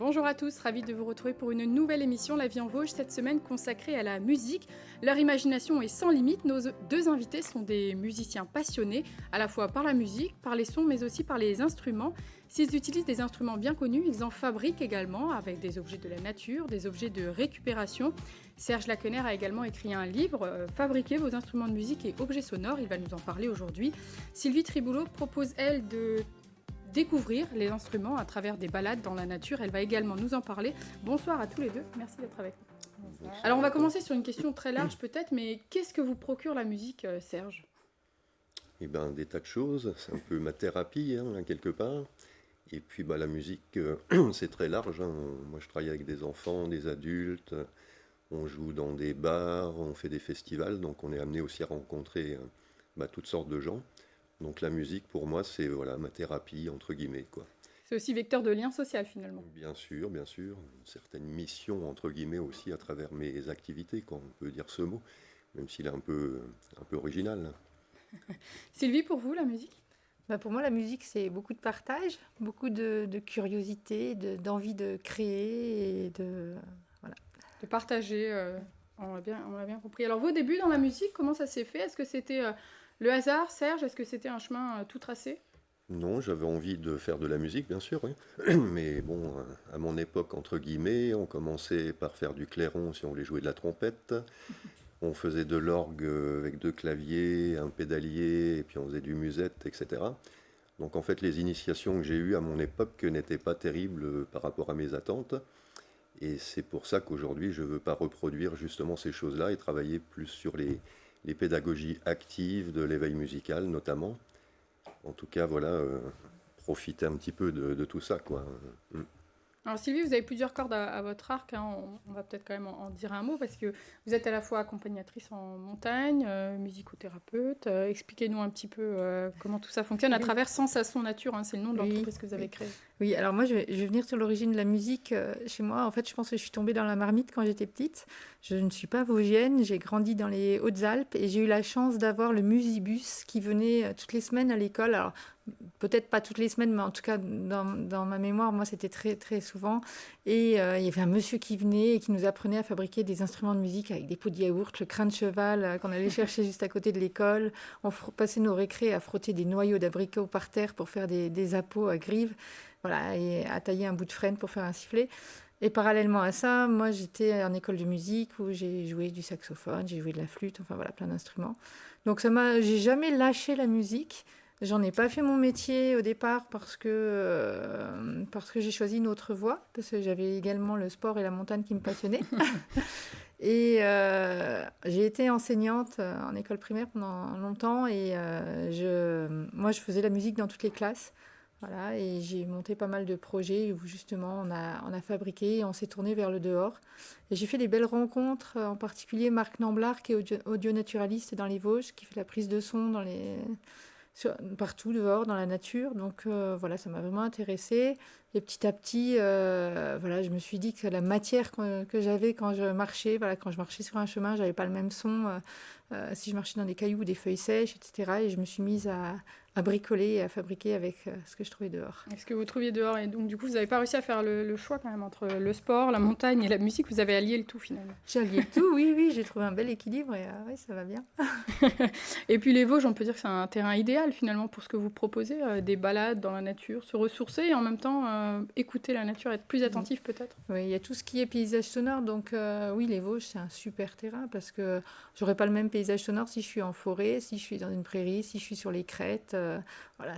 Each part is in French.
Bonjour à tous, ravi de vous retrouver pour une nouvelle émission La vie en Vosges, cette semaine consacrée à la musique. Leur imagination est sans limite, nos deux invités sont des musiciens passionnés, à la fois par la musique, par les sons, mais aussi par les instruments. S'ils utilisent des instruments bien connus, ils en fabriquent également avec des objets de la nature, des objets de récupération. Serge Laquener a également écrit un livre, Fabriquer vos instruments de musique et objets sonores, il va nous en parler aujourd'hui. Sylvie Triboulot propose, elle, de découvrir les instruments à travers des balades dans la nature. Elle va également nous en parler. Bonsoir à tous les deux, merci d'être avec nous. Bonsoir. Alors on va commencer sur une question très large peut-être, mais qu'est-ce que vous procure la musique, Serge ? Eh ben, des tas de choses, c'est un peu ma thérapie, quelque part. Et puis la musique, c'est très large. Moi je travaille avec des enfants, des adultes, on joue dans des bars, on fait des festivals, donc on est amené aussi à rencontrer toutes sortes de gens. Donc la musique, pour moi, c'est ma thérapie, entre guillemets, quoi. C'est aussi vecteur de lien social, finalement. Bien sûr, une certaine mission, entre guillemets, aussi à travers mes activités, quand on peut dire ce mot, même s'il est un peu original. Sylvie, pour vous, la musique ? Pour moi, la musique, c'est beaucoup de partage, beaucoup de curiosité, d'envie de créer et de partager, on l'a bien compris. Alors, vos débuts dans la musique, comment ça s'est fait ? Est-ce que c'était le hasard, Serge ? Est-ce que c'était un chemin tout tracé ? Non, j'avais envie de faire de la musique, bien sûr, oui. Mais bon, à mon époque, entre guillemets, on commençait par faire du clairon si on voulait jouer de la trompette. On faisait de l'orgue avec 2 claviers, un pédalier, et puis on faisait du musette, etc. Donc en fait, les initiations que j'ai eues à mon époque n'étaient pas terribles par rapport à mes attentes. Et c'est pour ça qu'aujourd'hui, je ne veux pas reproduire justement ces choses-là et travailler plus sur les pédagogies actives de l'éveil musical, notamment. En tout cas, profiter un petit peu de tout ça, quoi. Alors Sylvie, vous avez plusieurs cordes à votre arc, on va peut-être quand même en dire un mot, parce que vous êtes à la fois accompagnatrice en montagne, musicothérapeute. Expliquez-nous un petit peu comment tout ça fonctionne à travers Sensation Nature, c'est le nom de l'entreprise que vous avez créée. Oui, alors moi je vais venir sur l'origine de la musique chez moi. En fait, je pense que je suis tombée dans la marmite quand j'étais petite. Je ne suis pas vosgienne, j'ai grandi dans les Hautes-Alpes et j'ai eu la chance d'avoir le Musibus qui venait toutes les semaines à l'école. Alors peut-être pas toutes les semaines, mais en tout cas dans ma mémoire, moi c'était très très souvent. Et il y avait un monsieur qui venait et qui nous apprenait à fabriquer des instruments de musique avec des pots de yaourt, le crin de cheval qu'on allait chercher juste à côté de l'école. On passait nos récrés à frotter des noyaux d'abricots par terre pour faire des appos à grives. Voilà, et à tailler un bout de frêne pour faire un sifflet. Et parallèlement à ça, moi j'étais en école de musique où j'ai joué du saxophone, j'ai joué de la flûte, enfin voilà, plein d'instruments. Donc j'ai jamais lâché la musique. J'en ai pas fait mon métier au départ parce que j'ai choisi une autre voie, parce que j'avais également le sport et la montagne qui me passionnaient. Et j'ai été enseignante en école primaire pendant longtemps et moi je faisais la musique dans toutes les classes. Voilà, et j'ai monté pas mal de projets où justement on a fabriqué et on s'est tourné vers le dehors. Et j'ai fait des belles rencontres, en particulier Marc Namblard qui est audio-naturaliste dans les Vosges, qui fait la prise de son partout dehors dans la nature. Donc ça m'a vraiment intéressée. Et petit à petit, je me suis dit que la matière que j'avais quand je marchais sur un chemin, j'avais pas le même son si je marchais dans des cailloux ou des feuilles sèches, etc. Et je me suis mise à bricoler et à fabriquer avec ce que je trouvais dehors. Est-ce que vous trouviez dehors ? Et donc du coup, vous n'avez pas réussi à faire le choix quand même entre le sport, la montagne et la musique. Vous avez allié le tout finalement. J'ai allié le tout, oui, j'ai trouvé un bel équilibre et oui, ça va bien. Et puis les Vosges, on peut dire que c'est un terrain idéal finalement pour ce que vous proposez, des balades dans la nature, se ressourcer et en même temps écouter la nature, être plus attentif peut-être. Oui, il y a tout ce qui est paysage sonore, donc oui, les Vosges, c'est un super terrain parce que j'aurais pas le même paysage sonore si je suis en forêt, si je suis dans une prairie, si je suis sur les crêtes.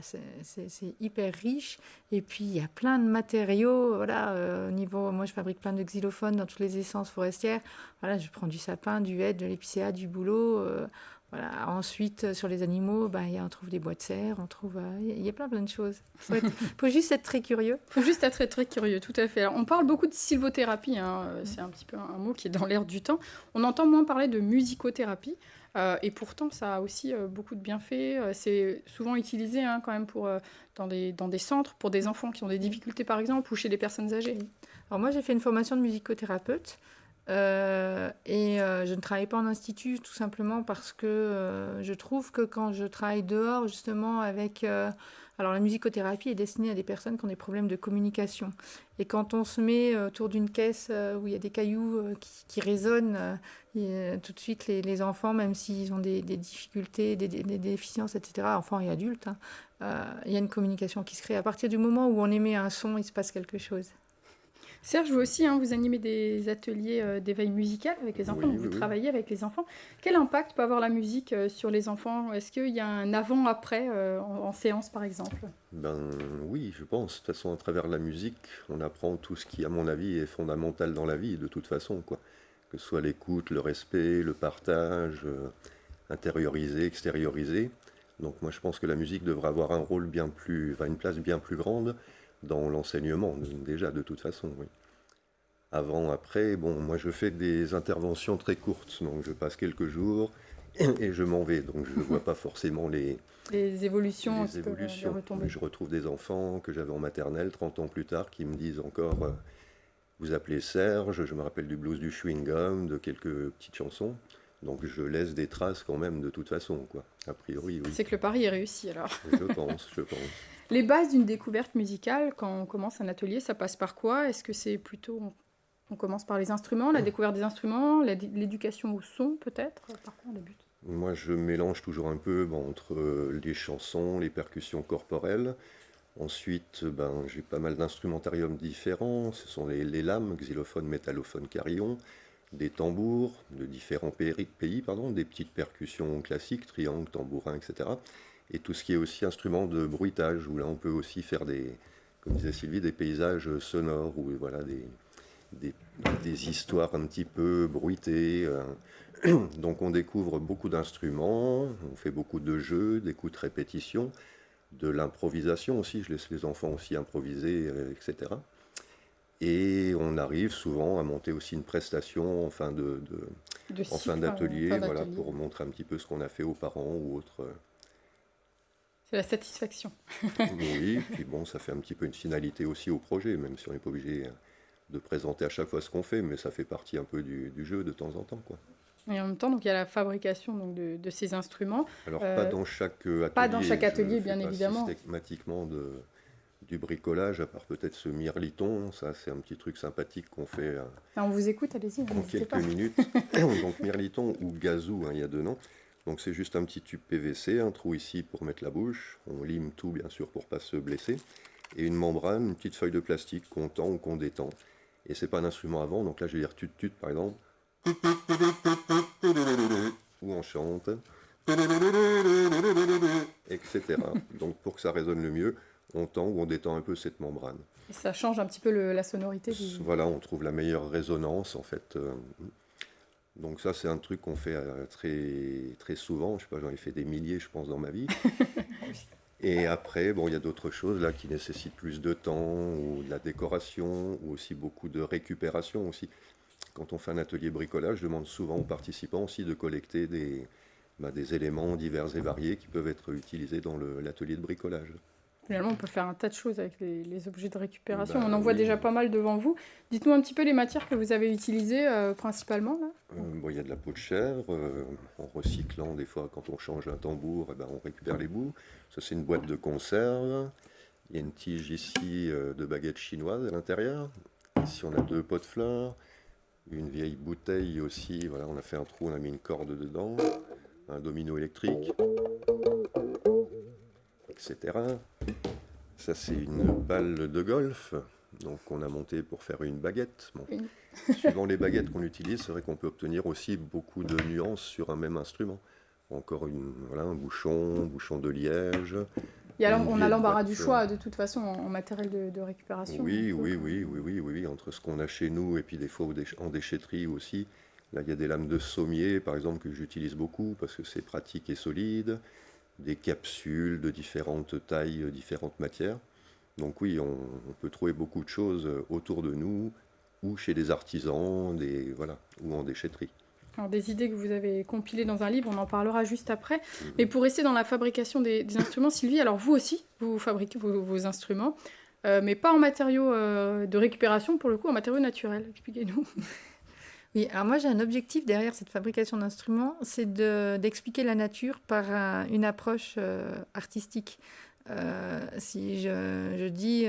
C'est hyper riche. Et puis, il y a plein de matériaux. Au niveau, moi, je fabrique plein de xylophones dans toutes les essences forestières. Voilà, je prends du sapin, du hêtre, de l'épicéa, du bouleau. Ensuite, sur les animaux, on trouve des bois de serre, il y a plein de choses. Faut juste être très curieux. Faut juste être très curieux, tout à fait. Alors, on parle beaucoup de sylvothérapie, c'est un petit peu un mot qui est dans l'air du temps. On entend moins parler de musicothérapie, et pourtant ça a aussi beaucoup de bienfaits. C'est souvent utilisé quand même dans des centres pour des enfants qui ont des difficultés par exemple, ou chez des personnes âgées. Alors moi j'ai fait une formation de musicothérapeute. Je ne travaille pas en institut tout simplement parce que je trouve que quand je travaille dehors justement avec Alors la musicothérapie est destinée à des personnes qui ont des problèmes de communication. Et quand on se met autour d'une caisse où il y a des cailloux qui résonnent, tout de suite les enfants, même s'ils ont des difficultés, des déficiences, etc., enfants et adultes, hein, il y a une communication qui se crée. À partir du moment où on émet un son, il se passe quelque chose. Serge, vous aussi, hein, vous animez des ateliers d'éveil musical avec les enfants, Oui, donc vous oui, oui. travaillez avec les enfants. Quel impact peut avoir la musique sur les enfants? Est-ce qu'il y a un avant-après en séance, par exemple? Ben oui, je pense. De toute façon, à travers la musique, on apprend tout ce qui, à mon avis, est fondamental dans la vie, de toute façon, quoi. Que ce soit l'écoute, le respect, le partage, intérioriser, extérioriser. Donc moi, je pense que la musique devrait avoir un rôle bien plus, enfin, une place bien plus grande dans l'enseignement, déjà, de toute façon, oui. Avant, après, bon, moi, je fais des interventions très courtes, donc je passe quelques jours et je m'en vais, donc je ne vois pas forcément Les évolutions, un les petit peu, les évolutions. retombées. Mais je retrouve des enfants que j'avais en maternelle 30 ans plus tard qui me disent encore vous appelez Serge, je me rappelle du blues du chewing-gum, de quelques petites chansons. Donc je laisse des traces quand même de toute façon, quoi. A priori, oui. C'est que le pari est réussi, alors. Je pense, je pense. Les bases d'une découverte musicale, quand on commence un atelier, ça passe par quoi? Est-ce que c'est plutôt... On commence par les instruments, la découverte des instruments, l'éducation au son, peut-être? Par quoi on débute? Moi, je mélange toujours un peu entre les chansons, les percussions corporelles. Ensuite, j'ai pas mal d'instrumentariums différents. Ce sont les lames, xylophones, métallophones, carillons, des tambours de différents pays, des petites percussions classiques, triangles, tambourins, etc. Et tout ce qui est aussi instruments de bruitage, où là on peut aussi faire comme disait Sylvie, des paysages sonores, ou voilà, des, des histoires un petit peu bruitées. Donc on découvre beaucoup d'instruments, on fait beaucoup de jeux, d'écoute répétition, de l'improvisation aussi, je laisse les enfants aussi improviser, etc. Et on arrive souvent à monter aussi une prestation en fin en fin d'atelier, voilà, pour montrer un petit peu ce qu'on a fait aux parents ou autres. C'est la satisfaction. Oui, puis bon, ça fait un petit peu une finalité aussi au projet, même si on n'est pas obligé de présenter à chaque fois ce qu'on fait, mais ça fait partie un peu du jeu de temps en temps, quoi. Et en même temps, donc, il y a la fabrication donc, de ces instruments. Alors, pas dans chaque atelier. Pas dans chaque atelier, je bien fais pas évidemment. Systématiquement du bricolage, à part peut-être ce mirliton. Ça, c'est un petit truc sympathique qu'on fait On vous écoute, allez-y, en n'hésitez quelques pas. minutes. Donc, mirliton ou gazou, il y a deux noms. Donc, c'est juste un petit tube PVC, un trou ici pour mettre la bouche. On lime tout, bien sûr, pour pas se blesser. Et une membrane, une petite feuille de plastique qu'on tend ou qu'on détend. Et c'est pas un instrument avant. Donc là, je vais dire tut-tut, par exemple. Ou on chante, etc. Donc pour que ça résonne le mieux, on tend ou on détend un peu cette membrane. Et ça change un petit peu la sonorité. Voilà, on trouve la meilleure résonance en fait. Donc ça c'est un truc qu'on fait très, très souvent. Je sais pas, j'en ai fait des milliers je pense dans ma vie. Et après, bon, il y a d'autres choses là qui nécessitent plus de temps, ou de la décoration, ou aussi beaucoup de récupération aussi. Quand on fait un atelier bricolage, je demande souvent aux participants aussi de collecter des éléments divers et variés qui peuvent être utilisés dans l'atelier de bricolage. Finalement, on peut faire un tas de choses avec les objets de récupération. On en Oui. voit déjà pas mal devant vous. Dites-nous un petit peu les matières que vous avez utilisées principalement. Là. Il y a de la peau de chèvre. En recyclant, des fois, quand on change un tambour, on récupère les bouts. Ça, c'est une boîte de conserve. Il y a une tige ici de baguettes chinoises à l'intérieur. Ici, on a 2 pots de fleurs. Une vieille bouteille aussi, voilà, on a fait un trou, on a mis une corde dedans, un domino électrique, etc. Ça c'est une balle de golf, donc on a monté pour faire une baguette. Bon. Oui. Suivant les baguettes qu'on utilise, c'est vrai qu'on peut obtenir aussi beaucoup de nuances sur un même instrument. Encore un bouchon de liège. On a l'embarras du choix de toute façon en matériel de récupération. Oui, entre ce qu'on a chez nous et puis des fois en déchetterie aussi. Là, il y a des lames de sommier, par exemple, que j'utilise beaucoup parce que c'est pratique et solide. Des capsules de différentes tailles, différentes matières. Donc oui, on peut trouver beaucoup de choses autour de nous ou chez des artisans, ou en déchetterie. Alors, des idées que vous avez compilées dans un livre, on en parlera juste après. Mais pour rester dans la fabrication des instruments, Sylvie, alors vous aussi, vous fabriquez vos instruments, mais pas en matériaux de récupération, pour le coup, en matériaux naturels. Expliquez-nous. Oui, alors moi j'ai un objectif derrière cette fabrication d'instruments, c'est d'expliquer la nature par une approche artistique. Si je dis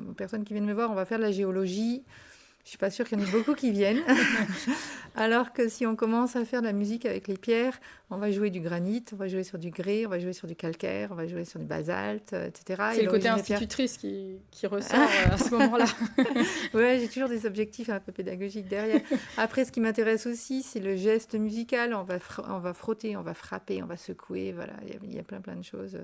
aux personnes qui viennent me voir, on va faire de la géologie, je ne suis pas sûre qu'il y en ait beaucoup qui viennent. Alors que si on commence à faire de la musique avec les pierres, on va jouer du granit, on va jouer sur du grès, on va jouer sur du calcaire, on va jouer sur du basalte, etc. C'est le côté institutrice qui ressort à ce moment-là. Ouais, j'ai toujours des objectifs un peu pédagogiques derrière. Après, ce qui m'intéresse aussi, c'est le geste musical. On va frotter, on va frapper, on va secouer. Voilà, il y a plein de choses.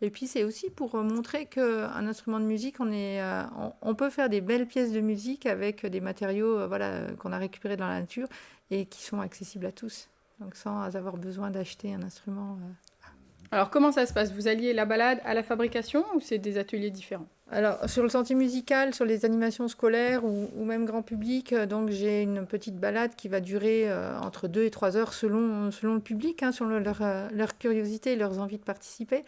Et puis, c'est aussi pour montrer qu'un instrument de musique, on peut faire des belles pièces de musique avec des matériaux qu'on a récupérés dans la nature et qui sont accessibles à tous. Donc, sans avoir besoin d'acheter un instrument. Alors, comment ça se passe? Vous alliez la balade à la fabrication ou c'est des ateliers différents? Alors, sur le sentier musical, sur les animations scolaires ou même grand public, donc j'ai une petite balade qui va durer entre 2 et 3 heures selon le public, selon leur curiosité et leurs envies de participer.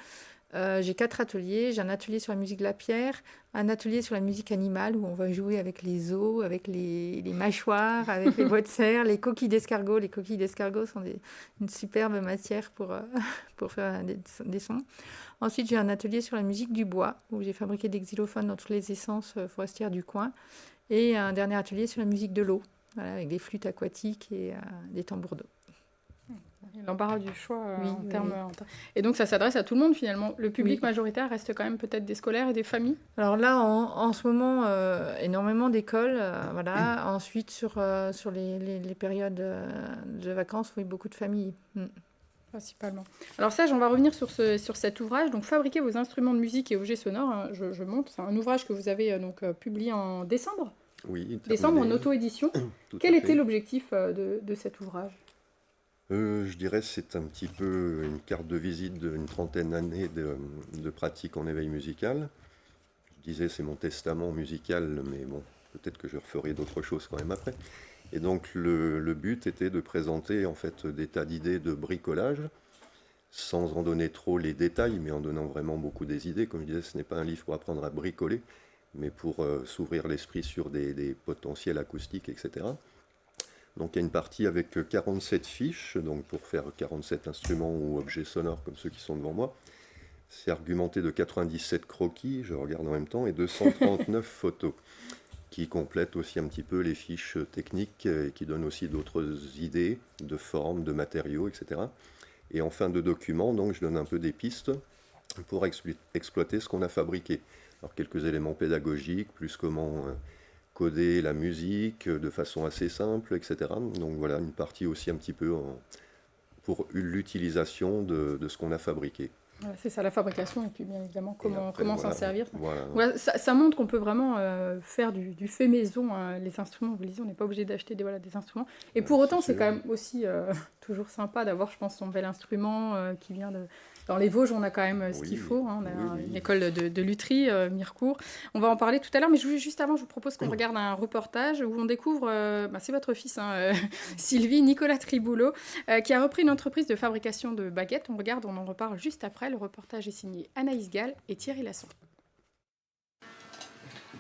J'ai 4 ateliers. J'ai un atelier sur la musique de la pierre, un atelier sur la musique animale où on va jouer avec les os, avec les mâchoires, avec les bois de serre, les coquilles d'escargot. Les coquilles d'escargot sont une superbe matière pour faire des sons. Ensuite, j'ai un atelier sur la musique du bois où j'ai fabriqué des xylophones dans toutes les essences forestières du coin. Et un dernier atelier sur la musique de l'eau, avec des flûtes aquatiques et des tambours d'eau. L'embarras du choix en termes... Oui. Et donc, ça s'adresse à tout le monde, finalement. Le public majoritaire reste quand même peut-être des scolaires et des familles? Alors là, en ce moment, énormément d'écoles. Ensuite, sur les périodes de vacances, oui, beaucoup de familles. Principalement. Alors Serge, on va revenir sur cet ouvrage. Donc, Fabriquer vos instruments de musique et objets sonores. Je montre. C'est un ouvrage que vous avez publié en décembre? Oui. Décembre, en auto-édition. Quel était l'objectif de cet ouvrage? Je dirais que c'est un petit peu une carte de visite d'une trentaine d'années de pratique en éveil musical. Je disais, c'est mon testament musical, mais bon, peut-être que je referai d'autres choses quand même après. Et donc, le but était de présenter en fait des tas d'idées de bricolage, sans en donner trop les détails, mais en donnant vraiment beaucoup des idées. Comme je disais, ce n'est pas un livre pour apprendre à bricoler, mais pour s'ouvrir l'esprit sur des potentiels acoustiques, etc. Donc il y a une partie avec 47 fiches, donc pour faire 47 instruments ou objets sonores comme ceux qui sont devant moi. C'est argumenté de 97 croquis, je regarde en même temps, et 239 photos, qui complètent aussi un petit peu les fiches techniques et qui donnent aussi d'autres idées de formes, de matériaux, etc. Et en fin de document, donc, je donne un peu des pistes pour exploiter ce qu'on a fabriqué. Alors quelques éléments pédagogiques, plus comment... coder la musique de façon assez simple, etc. Donc voilà, une partie aussi un petit peu pour l'utilisation de ce qu'on a fabriqué. Voilà, c'est ça, la fabrication, et puis bien évidemment comment s'en servir. Voilà. Ça montre qu'on peut vraiment faire du fait maison. Les instruments, vous le disiez, on n'est pas obligé d'acheter des instruments. Et pour autant, c'est quand même aussi toujours sympa d'avoir, je pense, son bel instrument qui vient de... Dans les Vosges, on a quand même ce qu'il faut. On a une école de lutherie, Mirecourt. On va en parler tout à l'heure, mais juste avant, je vous propose qu'on regarde un reportage où on découvre, c'est votre fils, Sylvie, Nicolas Triboulot, qui a repris une entreprise de fabrication de baguettes. On en reparle juste après. Le reportage est signé Anaïs Gall et Thierry Lasson.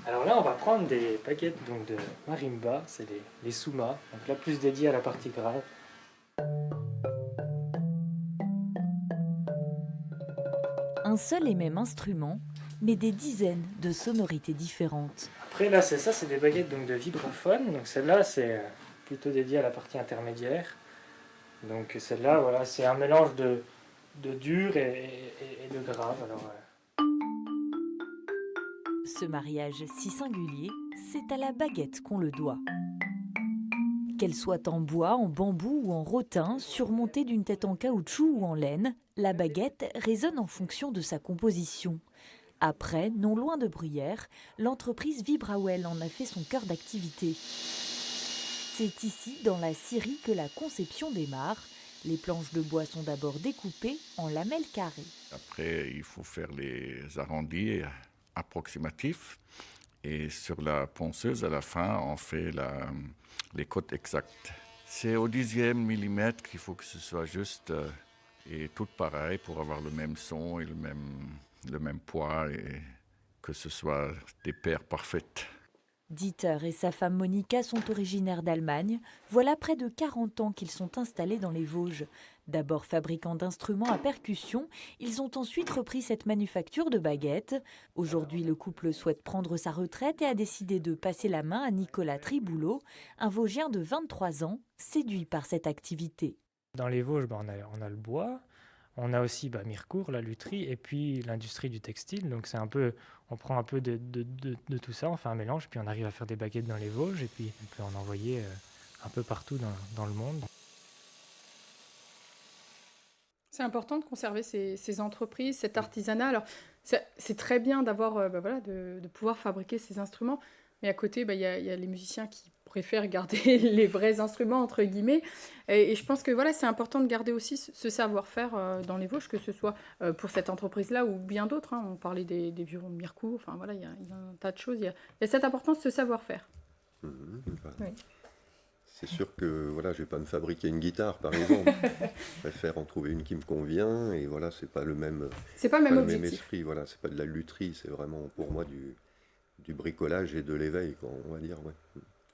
Alors là, on va prendre des baguettes donc, de marimba, c'est les sumas, donc là plus dédiées à la partie grave. Un seul et même instrument, mais des dizaines de sonorités différentes. Après là, c'est des baguettes donc, de vibraphone, donc celle-là c'est plutôt dédiée à la partie intermédiaire. Donc celle-là, voilà, c'est un mélange de dur et de grave. Alors, Ce mariage si singulier, c'est à la baguette qu'on le doit. Qu'elle soit en bois, en bambou ou en rotin, surmontée d'une tête en caoutchouc ou en laine, la baguette résonne en fonction de sa composition. Après, non loin de Bruyères, l'entreprise Vibrawell en a fait son cœur d'activité. C'est ici, dans la scierie, que la conception démarre. Les planches de bois sont d'abord découpées en lamelles carrées. Après, il faut faire les arrondis approximatifs. Et sur la ponceuse, à la fin, on fait les cotes exactes. C'est au 10e millimètre qu'il faut que ce soit juste et tout pareil pour avoir le même son et le même poids et que ce soit des paires parfaites. Dieter et sa femme Monika sont originaires d'Allemagne. Voilà près de 40 ans qu'ils sont installés dans les Vosges. D'abord fabricants d'instruments à percussion, ils ont ensuite repris cette manufacture de baguettes. Aujourd'hui, le couple souhaite prendre sa retraite et a décidé de passer la main à Nicolas Triboulot, un Vosgien de 23 ans, séduit par cette activité. Dans les Vosges, on a le bois, on a aussi Mirecourt, la lutherie, et puis l'industrie du textile. Donc on prend un peu de tout ça, on fait un mélange, puis on arrive à faire des baguettes dans les Vosges, et puis on peut en envoyer un peu partout dans le monde. C'est important de conserver ces entreprises, cet artisanat. Alors, c'est très bien d'avoir, de pouvoir fabriquer ces instruments, mais à côté, il y a les musiciens qui préfèrent garder les vrais instruments, entre guillemets. Et je pense que c'est important de garder aussi ce savoir-faire dans les Vosges, que ce soit pour cette entreprise-là ou bien d'autres. On parlait des violons de Mirecourt, enfin voilà, il y a un tas de choses. Il y a cette importance de ce savoir-faire. Oui. C'est Oui. sûr que je vais pas me fabriquer une guitare, par exemple. Je préfère en trouver une qui me convient, et c'est pas le même, C'est pas le même pas le même objectif. esprit. C'est pas de la lutherie, c'est vraiment pour moi du bricolage et de l'éveil, on va dire. Ouais.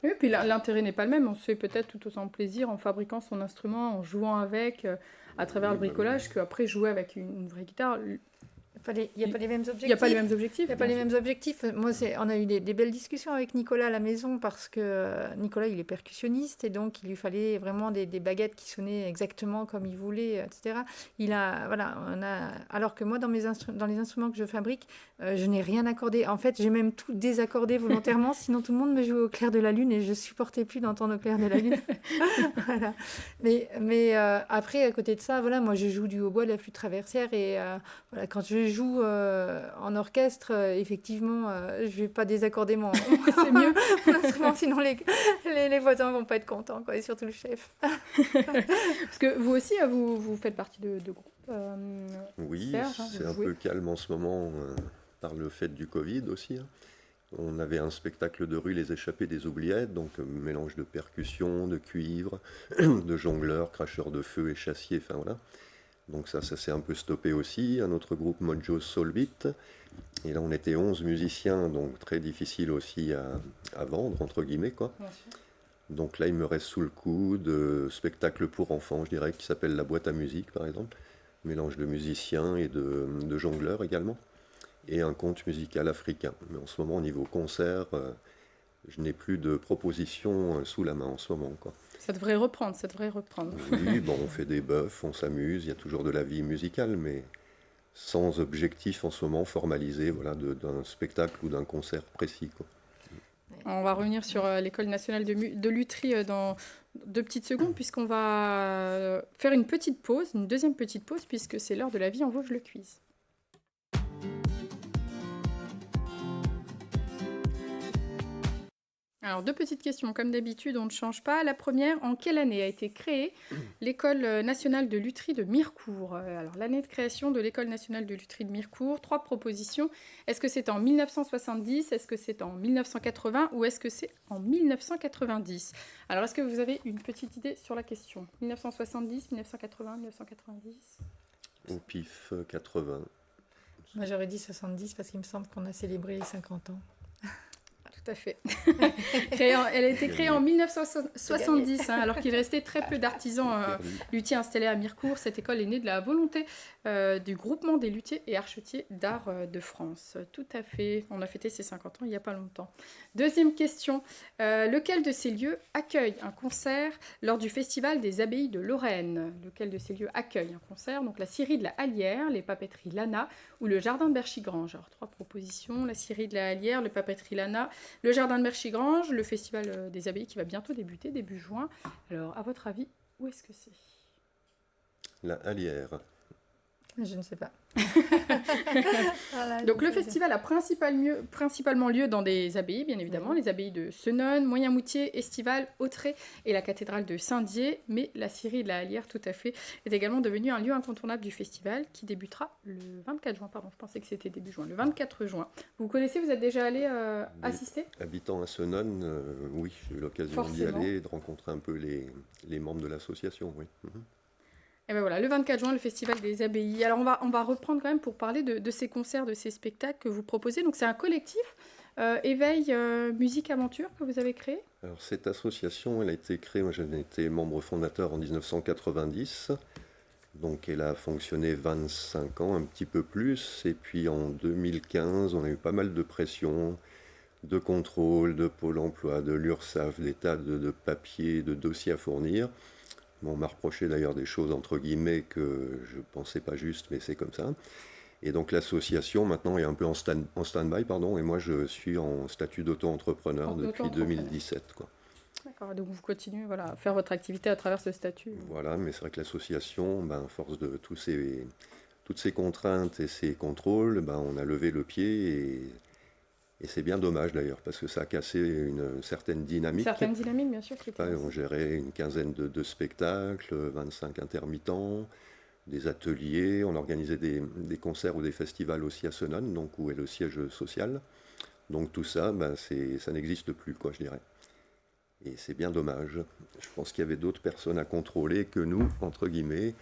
Oui, puis l'intérêt n'est pas le même. On se fait peut-être tout autant plaisir en fabriquant son instrument, en jouant avec, à travers le bricolage, qu'après jouer avec une vraie guitare. Il n'y a pas les mêmes objectifs. Il n'y a pas les mêmes objectifs. Il n'y a pas les mêmes objectifs. Moi, on a eu des belles discussions avec Nicolas à la maison parce que Nicolas, il est percussionniste et donc il lui fallait vraiment des baguettes qui sonnaient exactement comme il voulait, etc. Alors que moi, dans les instruments que je fabrique, je n'ai rien accordé. En fait, j'ai même tout désaccordé volontairement, sinon tout le monde me jouait au clair de la lune et je supportais plus d'entendre au clair de la lune. Voilà. Mais après, à côté de ça, moi, je joue du hautbois, de la flûte traversière et quand je joue en orchestre, effectivement, je vais pas désaccorder mon C'est mieux. instrument, sinon les voisins vont pas être contents, et surtout le chef. Parce que vous aussi, vous faites partie de groupes. Oui, Serge, c'est vous un jouez. peu calme en ce moment par le fait du Covid aussi. On avait un spectacle de rue, Les Échappés des Oubliettes, donc mélange de percussion, de cuivre, de jongleurs, cracheurs de feu et chassiers, enfin voilà. Donc ça s'est un peu stoppé aussi. Un autre groupe, Mojo Soulbeat. Et là, on était 11 musiciens, donc très difficile aussi à vendre, entre guillemets, quoi. Bien sûr. Donc là, il me reste sous le coude spectacle pour enfants, je dirais, qui s'appelle La Boîte à musique, par exemple. Mélange de musiciens et de jongleurs également. Et un conte musical africain. Mais en ce moment, au niveau concert, je n'ai plus de propositions sous la main en ce moment, quoi. Ça devrait reprendre. Oui, on fait des bœufs, on s'amuse, il y a toujours de la vie musicale, mais sans objectif en ce moment formalisé, d'un spectacle ou d'un concert précis, quoi. On va revenir sur l'École nationale de lutherie dans 2 petites secondes, puisqu'on va faire une deuxième petite pause, puisque c'est l'heure de la vie en Vosges, le quiz. Alors, 2 petites questions, comme d'habitude, on ne change pas. La première, en quelle année a été créée l'École nationale de lutherie de Mirecourt ? Alors, l'année de création de l'École nationale de lutherie de Mirecourt, 3 propositions. Est-ce que c'est en 1970, est-ce que c'est en 1980 ou est-ce que c'est en 1990 ? Alors, est-ce que vous avez une petite idée sur la question ? 1970, 1980, 1990 ? Au pif, 80. Moi, j'aurais dit 70 parce qu'il me semble qu'on a célébré les 50 ans. Tout à fait. Elle a été créée en 1970, alors qu'il restait très peu d'artisans luthiers installés à Mirecourt. Cette école est née de la volonté du groupement des luthiers et archetiers d'art de France. Tout à fait. On a fêté ses 50 ans il n'y a pas longtemps. Deuxième question. Lequel de ces lieux accueille un concert lors du Festival des abbayes de Lorraine ? Lequel de ces lieux accueille un concert ? Donc la scierie de la Hallière, les papeteries Lana ou le jardin de Berchigrange. Alors 3 propositions. La scierie de la Hallière, les papeteries Lana, le jardin de Berchigrange, le festival des abbayes qui va bientôt débuter, début juin. Alors, à votre avis, où est-ce que c'est ? La Hallière. Je ne sais pas. Donc le festival a principalement lieu dans des abbayes, bien évidemment, les abbayes de Senones, Moyenmoutier, Estival, Autrey et la cathédrale de Saint-Dié, mais la scierie de la Hallière, tout à fait, est également devenue un lieu incontournable du festival qui débutera le 24 juin, pardon, je pensais que c'était début juin, le 24 juin. Vous connaissez, vous êtes déjà allé assister ? Habitant à Senones, oui, j'ai eu l'occasion d'y aller et de rencontrer un peu les membres de l'association, oui. Et ben voilà, le 24 juin, le Festival des abbayes. Alors on va reprendre quand même pour parler de ces concerts, de ces spectacles que vous proposez. Donc c'est un collectif Éveil Musique Aventure que vous avez créé. Alors cette association, elle a été créée, moi j'en étais membre fondateur en 1990, donc elle a fonctionné 25 ans, un petit peu plus, et puis en 2015, on a eu pas mal de pression, de contrôle, de Pôle emploi, de l'URSSAF, des tas de papiers, de dossiers à fournir. Bon, on m'a reproché d'ailleurs des choses entre guillemets que je pensais pas justes, mais c'est comme ça. Et donc l'association maintenant est un peu en stand-by, pardon, et moi je suis en statut d'auto-entrepreneur depuis 2017, quoi. D'accord, donc vous continuez à faire votre activité à travers ce statut. Voilà, mais c'est vrai que l'association, à force de toutes ces contraintes et ces contrôles, on a levé le pied et c'est bien dommage d'ailleurs, parce que ça a cassé une certaine dynamique. Certaines dynamiques, bien sûr. On gérait une quinzaine de spectacles, 25 intermittents, des ateliers, on organisait des concerts ou des festivals aussi à Senones, donc où est le siège social. Donc tout ça, ça n'existe plus, quoi, je dirais. Et c'est bien dommage. Je pense qu'il y avait d'autres personnes à contrôler que nous, entre guillemets,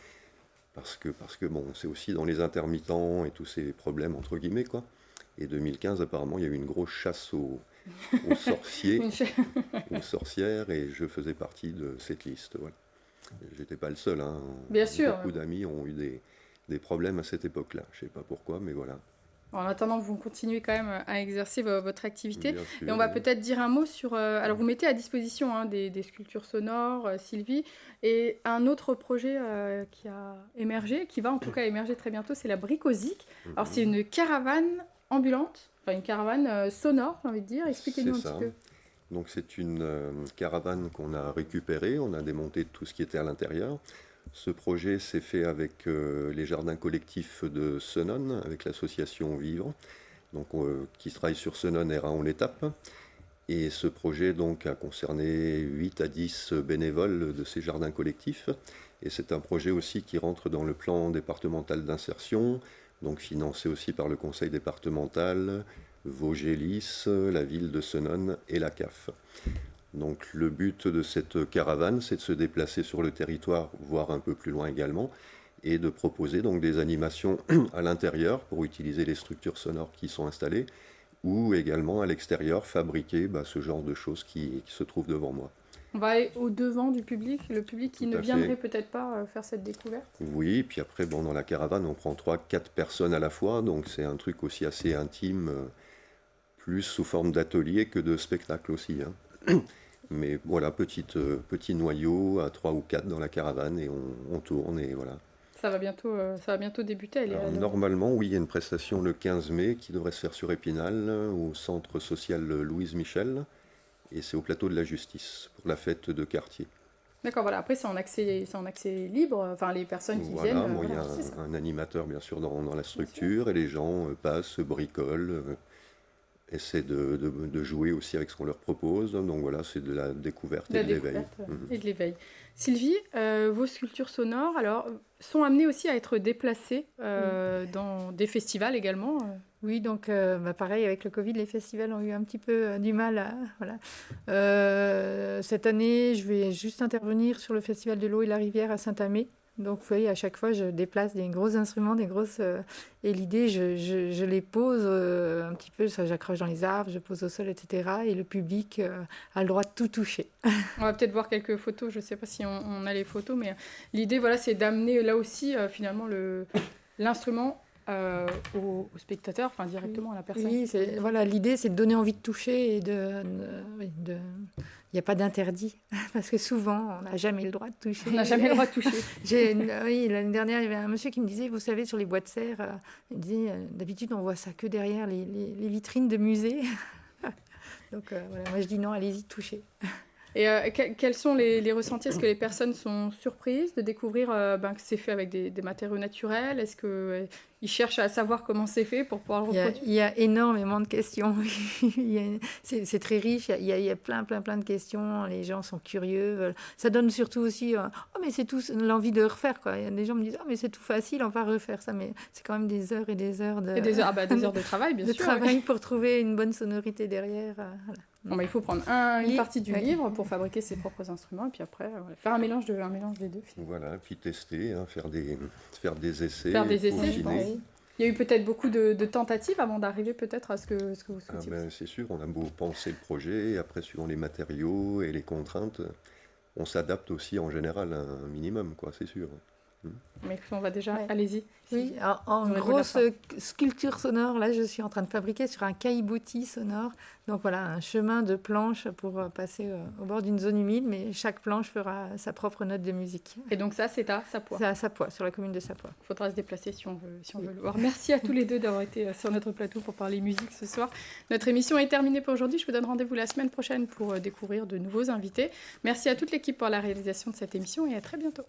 parce que bon, c'est aussi dans les intermittents et tous ces problèmes, entre guillemets, quoi. Et 2015, apparemment, il y a eu une grosse chasse aux sorciers, aux sorcières, et je faisais partie de cette liste. Voilà. J'étais pas le seul. Hein. Bien sûr. Beaucoup d'amis ont eu des problèmes à cette époque-là. Je sais pas pourquoi, mais voilà. En attendant, vous continuez quand même à exercer votre activité. Bien sûr, et on va peut-être dire un mot sur... alors, vous mettez à disposition des sculptures sonores, Sylvie, et un autre projet qui a émergé, qui va en tout cas émerger très bientôt, c'est la Bricosique. Alors, c'est une caravane ambulante, enfin une caravane sonore, j'ai envie de dire. Expliquez-nous un petit peu. Donc, c'est une caravane qu'on a récupérée. On a démonté tout ce qui était à l'intérieur. Ce projet s'est fait avec les jardins collectifs de Senones, avec l'association Vivre, donc, qui travaille sur Senones et Raon-l'Étape. Et ce projet donc, a concerné 8 à 10 bénévoles de ces jardins collectifs. Et c'est un projet aussi qui rentre dans le plan départemental d'insertion, donc financé aussi par le conseil départemental, Vosges-Lys, la ville de Senones et la CAF. Donc le but de cette caravane, c'est de se déplacer sur le territoire, voire un peu plus loin également, et de proposer donc des animations à l'intérieur pour utiliser les structures sonores qui sont installées, ou également à l'extérieur fabriquer ce genre de choses qui se trouvent devant moi. On va aller au-devant du public, le public qui ne viendrait peut-être pas faire cette découverte. Oui, puis après, dans la caravane, on prend 3-4 personnes à la fois, donc c'est un truc aussi assez intime, plus sous forme d'atelier que de spectacle aussi, hein. Mais voilà, petit noyau à 3 ou 4 dans la caravane et on tourne et voilà. Ça va bientôt débuter. Alors, normalement, oui, il y a une prestation le 15 mai qui devrait se faire sur Épinal, au centre social Louise Michel, et c'est au plateau de la Justice pour la fête de quartier. D'accord, voilà. Après, c'est en accès libre. Enfin, les personnes qui viennent. Il y a un animateur, bien sûr, dans la structure, et les gens passent, bricolent, essaient de jouer aussi avec ce qu'on leur propose. Donc voilà, c'est de la découverte et de l'éveil. Et de l'éveil. Sylvie, vos sculptures sonores sont amenées aussi à être déplacées dans des festivals également. Oui, donc pareil, avec le Covid, les festivals ont eu un petit peu du mal. Voilà. Cette année, je vais juste intervenir sur le Festival de l'eau et la rivière à Saint-Amé. Donc, vous voyez, à chaque fois, je déplace des gros instruments, et l'idée, je les pose un petit peu, ça, j'accroche dans les arbres, je pose au sol, etc. Et le public a le droit de tout toucher. On va peut-être voir quelques photos, je ne sais pas si on a les photos, mais l'idée, voilà, c'est d'amener là aussi, finalement, l'instrument au spectateur, enfin directement à la personne. Oui, l'idée, c'est de donner envie de toucher et il n'y a pas d'interdit, parce que souvent, on n'a jamais le droit de toucher. On n'a jamais le droit de toucher. Oui, l'année dernière, il y avait un monsieur qui me disait, vous savez, sur les bois de serre, il me disait, d'habitude, on voit ça que derrière les vitrines de musées. Donc, voilà, moi, je dis non, allez-y, touchez. Et quels sont les ressentis? Est-ce que les personnes sont surprises de découvrir que c'est fait avec des matériaux naturels? Est-ce qu'ils cherchent à savoir comment c'est fait pour pouvoir le reproduire? Il y a énormément de questions. C'est très riche. Il y a plein de questions. Les gens sont curieux. Ça donne surtout aussi mais c'est tout, l'envie de refaire, quoi. Il y a des gens me disent mais c'est tout facile, on va refaire ça. Mais c'est quand même des heures et des heures de... des heures de travail, bien sûr. De travail pour trouver une bonne sonorité derrière. Voilà. Bon, il faut prendre une partie du livre pour fabriquer ses propres instruments et puis après faire un mélange des deux. Voilà, puis tester, faire des essais. Faire des essais, je pense. Il y a eu peut-être beaucoup de tentatives avant d'arriver peut-être à ce que vous Ah souhaitiez. ben, c'est sûr, on a beau penser le projet, et après, suivant les matériaux et les contraintes, on s'adapte aussi en général à un minimum, quoi, c'est sûr. Mais on va déjà, Ouais. allez-y. Oui, en Vous aurez le mot de la grosse fin. sculpture sonore, là je suis en train de fabriquer sur un caillebotis sonore. Donc voilà, un chemin de planches pour passer au bord d'une zone humide, mais chaque planche fera sa propre note de musique. Et donc ça, c'est à Sapois. C'est à Sapois, sur la commune de Sapois. Il faudra se déplacer si on veut le voir. Merci à tous les deux d'avoir été sur notre plateau pour parler musique ce soir. Notre émission est terminée pour aujourd'hui. Je vous donne rendez-vous la semaine prochaine pour découvrir de nouveaux invités. Merci à toute l'équipe pour la réalisation de cette émission et à très bientôt.